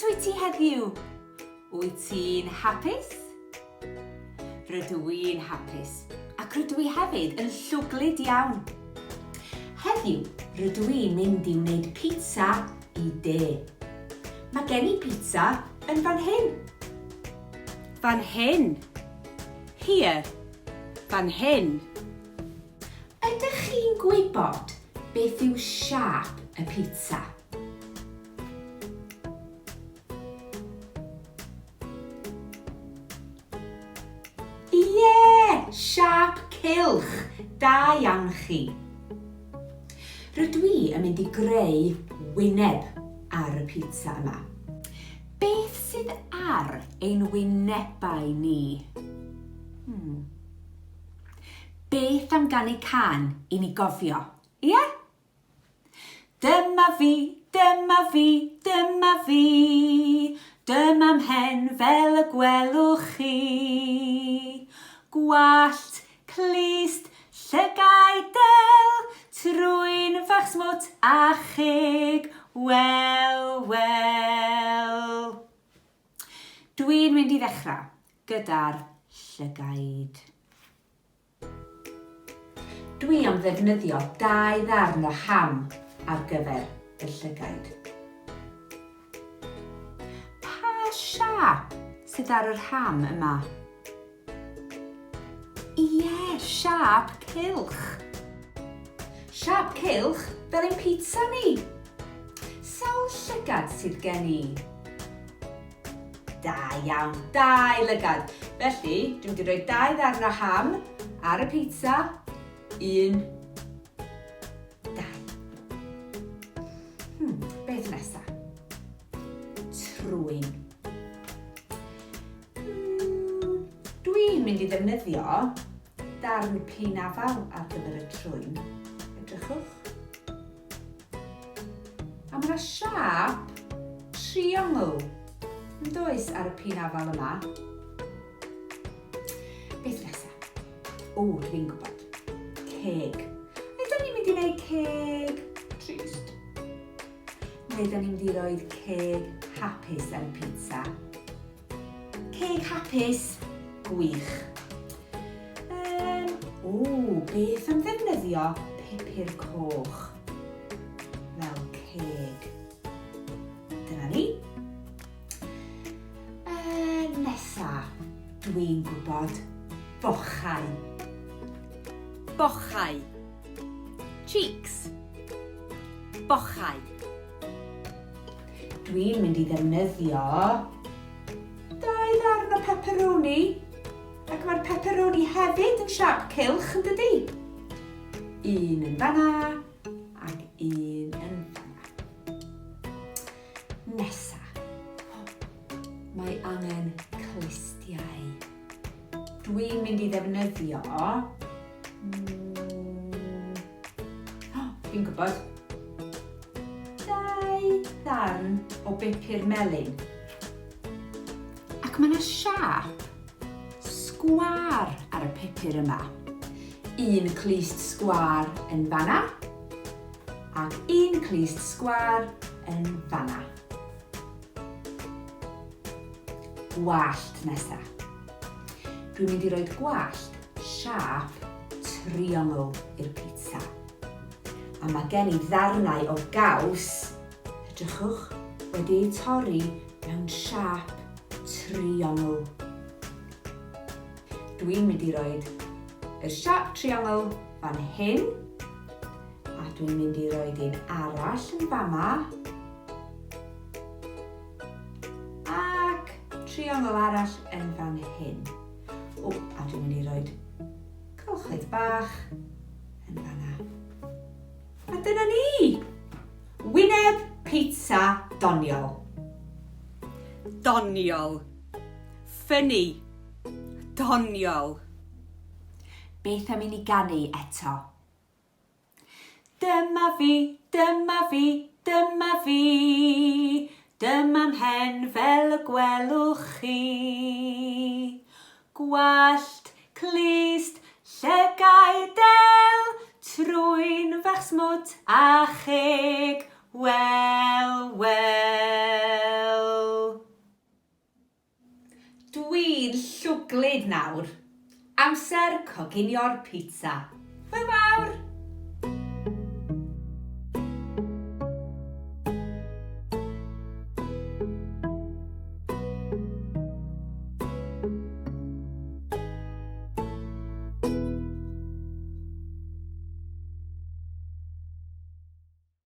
wyt ti heddiw? Wyt ti'n hapus? Rydw i'n hapus, ac rydw i hefyd yn llwglyd iawn. Heddiw, rydw i'n mynd i wneud pizza i de. Mae gen i pizza yn fan hyn. Fan hyn? Here? Fan hyn? Ydych chi'n gwybod beth yw siâp y pizza? Siâp cylch, da iawn chi. Rydw i yn mynd i greu wyneb ar y pizza yma. Beth sydd ar ein wynebau ni? Beth am ganu can i ni gofio, ie? Dyma fi, dyma fi, dyma fi, dyma mhen fel y gwelwch chi. Gwallt, clust, llygau del, trwy'n fach smwt a chig, wel, wel. Dwi'n mynd i ddechrau gyda'r llygaid. Dwi am ddefnyddio 2 ddarn o ham ar gyfer y llygaid. Pa siâp sydd ar yr ham yma? Ie, siâp cylch. Siâp cylch fel ein pizza ni. Sawl llygad sydd gen i? Da iawn, 2 lygad. Felly, dwi'n mynd i roi 2 ddarn o ham ar y pizza. 1, 2. Beth nesa? Trwyn. Dwi'n mynd i ddefnyddio darn pinafal ar gyfer y trwyn. Edrychwch. A mae siâp triongl yn does ar y pinafal yma. Beth nesaf? Dwi'n gwybod. Ceg. Ydyn ni'n mynd i wneud ceg trist? Neu ydyn ni'n mynd i roi ceg hapus ar y pizza? Ceg hapus? Gwych. Beth am ddefnyddio pupur coch fel ceg? Dyna ni. Nesa, dwi'n gwybod bochau. Bochau. Cheeks. Bochau. Dwi'n mynd i ddefnyddio 2 ddarn o pepperoni. Ac mae'r pepperoni hefyd yn siâp cylch, yn dydi? 1 yn fanna, ac 1 yn fanna. Nesa. Mae angen clustiau. Dwi'n mynd i ddefnyddio... Dwi'n gwybod. 2 ddarn o bupur melyn. Ac mae yna siâp sgwar ar y pupur yma. 1 clust sgwar yn fanna, ac 1 clust sgwar yn fanna. Gwallt nesa. Dwi'n mynd i roi gwallt siâp triongl i'r pizza. A mae gen i ddarnau o gaws, edrychwch, wedi'i torri mewn siâp triongl. Dwi'n mynd i roi y siâp triongl fan hyn, a dwi'n mynd i roi un arall yn fama, ac triongl arall yn fan hyn. A dwi'n mynd i roi cylchoedd bach yn fana. A dyna ni! Wyneb pizza doniol. Doniol. Ffynnu. Doniol. Beth am i ni ganu eto? Dyma fi, dyma fi, dyma fi, dyma mhen fel y gwelwch chi. Gwallt, clust, llygau del, trwy'n fach smwt a chig, wel, wel. Dwi'n llwglyd nawr. Amser coginio'r pitsa. Hwyl fawr!